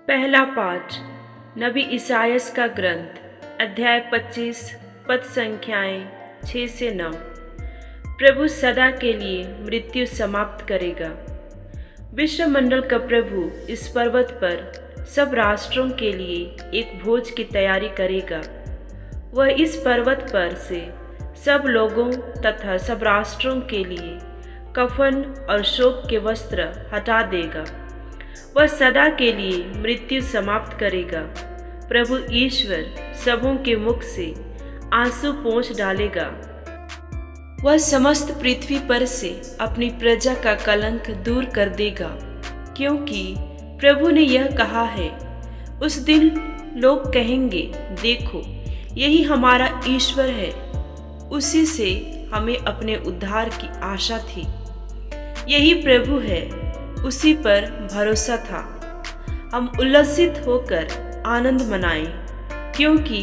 पहला पाठ नबी इसायास का ग्रंथ अध्याय 25 पद संख्याएं 6 से 9। प्रभु सदा के लिए मृत्यु समाप्त करेगा। विश्वमंडल का प्रभु इस पर्वत पर सब राष्ट्रों के लिए एक भोज की तैयारी करेगा। वह इस पर्वत पर से सब लोगों तथा सब राष्ट्रों के लिए कफन और शोक के वस्त्र हटा देगा। वह सदा के लिए मृत्यु समाप्त करेगा। प्रभु ईश्वर सबों के मुख से आंसू पोंछ डालेगा। वह समस्त पृथ्वी पर से अपनी प्रजा का कलंक दूर कर देगा, क्योंकि प्रभु ने यह कहा है। उस दिन लोग कहेंगे, देखो, यही हमारा ईश्वर है, उसी से हमें अपने उद्धार की आशा थी। यही प्रभु है, उसी पर भरोसा था। हम उल्लसित होकर आनंद मनाएं, क्योंकि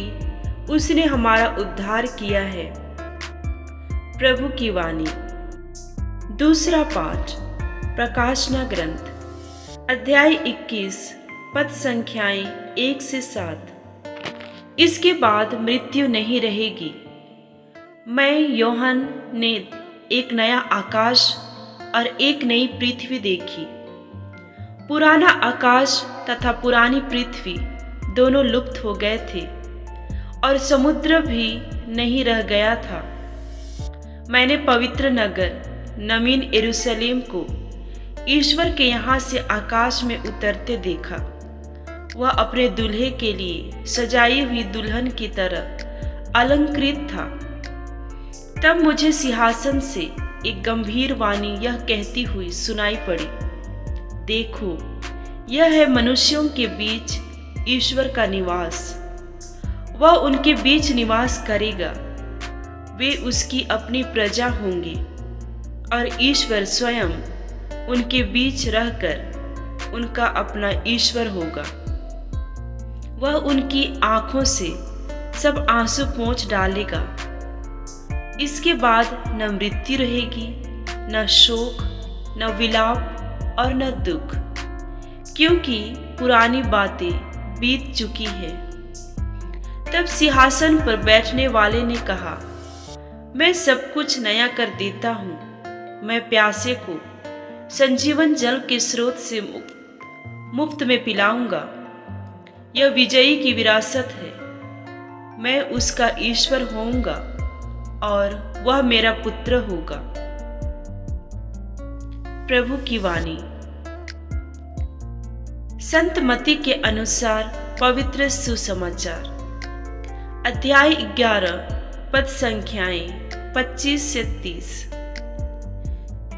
उसने हमारा उद्धार किया है। प्रभु की वाणी। दूसरा पाठ प्रकाशना ग्रंथ अध्याय 21 पद संख्याएं 1 से 7। इसके बाद मृत्यु नहीं रहेगी। मैं योहन ने एक नया आकाश और एक नई पृथ्वी देखी। पुराना आकाश तथा पुरानी पृथ्वी दोनों लुप्त हो गए थे और समुद्र भी नहीं रह गया था। मैंने पवित्र नगर नवीन यरूशलेम को ईश्वर के यहाँ से आकाश में उतरते देखा। वह अपने दूल्हे के लिए सजाई हुई दुल्हन की तरह अलंकृत था। तब मुझे सिंहासन से एक गंभीर वाणी यह कहती हुई सुनाई पड़ी, देखो, यह है मनुष्यों के बीच ईश्वर का निवास। वह उनके बीच निवास करेगा। वे उसकी अपनी प्रजा होंगे और ईश्वर स्वयं उनके बीच रहकर उनका अपना ईश्वर होगा। वह उनकी आंखों से सब आंसू पोंछ डालेगा। इसके बाद न मृत्यु रहेगी, न शोक, न विलाप और न दुख, क्योंकि पुरानी बातें बीत चुकी है। तब सिंहासन पर बैठने वाले ने कहा, मैं सब कुछ नया कर देता हूँ। मैं प्यासे को संजीवन जल के स्रोत से मुफ्त में पिलाऊंगा। यह विजयी की विरासत है। मैं उसका ईश्वर होऊंगा और वह मेरा पुत्र होगा। प्रभु की वाणी। संत मत्ती के अनुसार पवित्र सुसमाचार अध्याय 11 पद संख्याएं 25 से 30।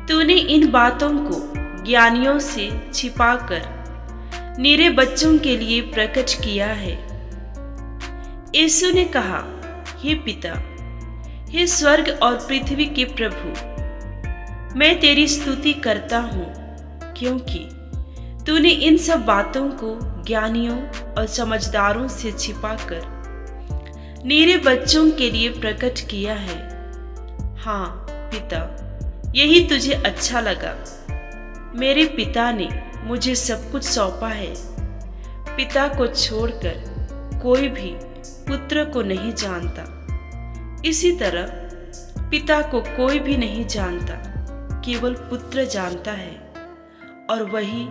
तूने इन बातों को ज्ञानियों से छिपाकर निरे बच्चों के लिए प्रकट किया है। यीशु ने कहा, हे पिता, हे स्वर्ग और पृथ्वी के प्रभु, मैं तेरी स्तुति करता हूँ, क्योंकि तूने इन सब बातों को ज्ञानियों और समझदारों से छिपाकर नीरे बच्चों के लिए प्रकट किया है। हाँ पिता, यही तुझे अच्छा लगा। मेरे पिता ने मुझे सब कुछ सौंपा है। पिता को छोड़कर कोई भी पुत्र को नहीं जानता। इसी तरह पिता को कोई भी नहीं जानता, केवल पुत्र जानता है, और वही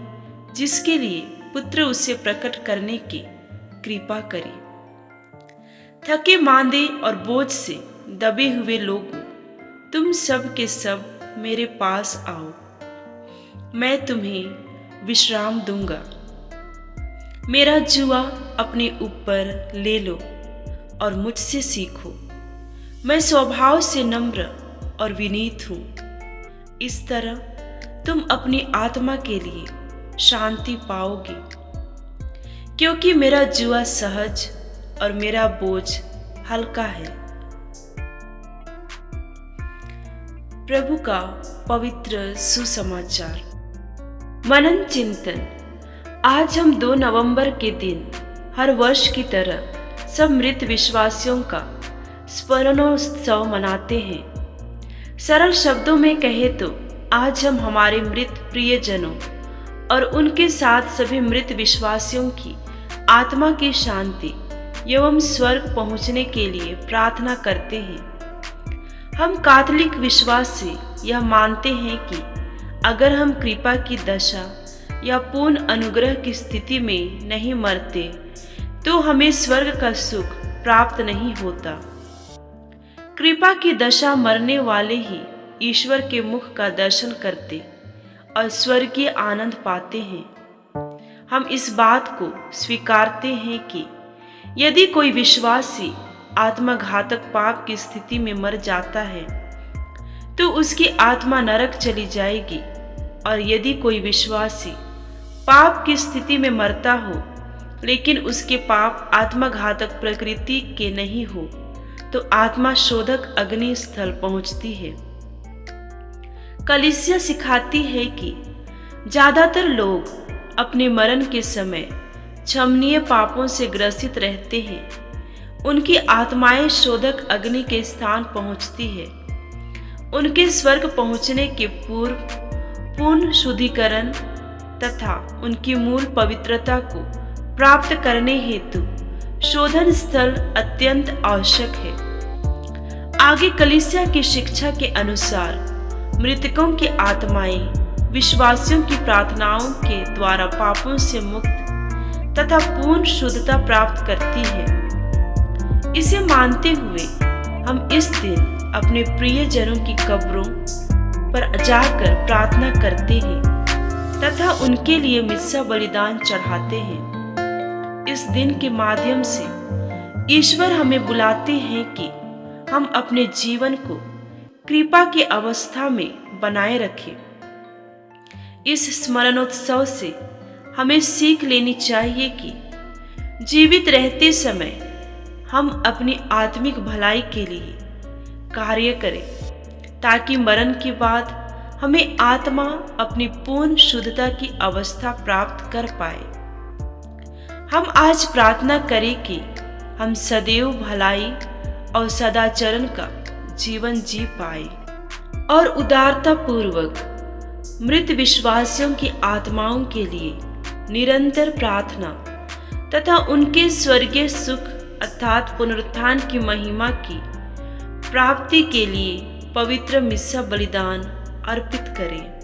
जिसके लिए पुत्र उसे प्रकट करने की कृपा करे। थके मांदे और बोझ से दबे हुए लोगों, तुम सब के सब मेरे पास आओ, मैं तुम्हें विश्राम दूंगा। मेरा जुआ अपने ऊपर ले लो और मुझसे सीखो। मैं स्वभाव से नम्र और विनीत हूँ। इस तरह तुम अपनी आत्मा के लिए शांति पाओगे, क्योंकि मेरा जुआ सहज और मेरा बोझ हल्का है। प्रभु का पवित्र सुसमाचार। मनन चिंतन। आज हम 2 नवंबर के दिन हर वर्ष की तरह सब मृत विश्वासियों का स्मरणोत्सव मनाते हैं। सरल शब्दों में कहे तो आज हम हमारे मृत प्रियजनों और उनके साथ सभी मृत विश्वासियों की आत्मा की शांति एवं स्वर्ग पहुंचने के लिए प्रार्थना करते हैं। हम कैथोलिक विश्वास से यह मानते हैं कि अगर हम कृपा की दशा या पूर्ण अनुग्रह की स्थिति में नहीं मरते तो हमें स्वर्ग का सुख प्राप्त नहीं होता। कृपा की दशा मरने वाले ही ईश्वर के मुख का दर्शन करते और स्वर्गीय आनंद पाते हैं। हम इस बात को स्वीकारते हैं कि यदि कोई विश्वासी आत्मघातक पाप की स्थिति में मर जाता है तो उसकी आत्मा नरक चली जाएगी, और यदि कोई विश्वासी पाप की स्थिति में मरता हो लेकिन उसके पाप आत्मघातक प्रकृति के नहीं हो तो आत्मा शोधक अग्नि स्थल पहुंचती है। कलीसिया सिखाती है कि ज्यादातर लोग अपने मरण के समय क्षमनीय पापों से ग्रसित रहते हैं। उनकी आत्माएं शोधक अग्नि के स्थान पहुंचती है। उनके स्वर्ग पहुंचने के पूर्व पूर्ण शुद्धिकरण तथा उनकी मूल पवित्रता को प्राप्त करने हेतु शोधन स्थल अत्यंत आवश्यक है। आगे कलीसिया की शिक्षा के अनुसार मृतकों की आत्माएं विश्वासियों की प्रार्थनाओं के द्वारा पापों से मुक्त तथा पूर्ण शुद्धता प्राप्त करती है। इसे मानते हुए हम इस दिन अपने प्रियजनों की कब्रों पर जाकर प्रार्थना करते हैं तथा उनके लिए मिस्सा बलिदान चढ़ाते हैं। इस दिन के माध्यम से ईश्वर हमें बुलाते हैं कि हम अपने जीवन को कृपा की अवस्था में बनाए रखें। इस स्मरणोत्सव से हमें सीख लेनी चाहिए कि जीवित रहते समय हम अपनी आत्मिक भलाई के लिए कार्य करें ताकि मरण के बाद हमें आत्मा अपनी पूर्ण शुद्धता की अवस्था प्राप्त कर पाए। हम आज प्रार्थना करें कि हम सदैव भलाई और सदाचरण का जीवन जी पाए और उदारता पूर्वक मृत विश्वासियों की आत्माओं के लिए निरंतर प्रार्थना तथा उनके स्वर्गीय सुख अर्थात पुनरुत्थान की महिमा की प्राप्ति के लिए पवित्र मिस्सा बलिदान अर्पित करें।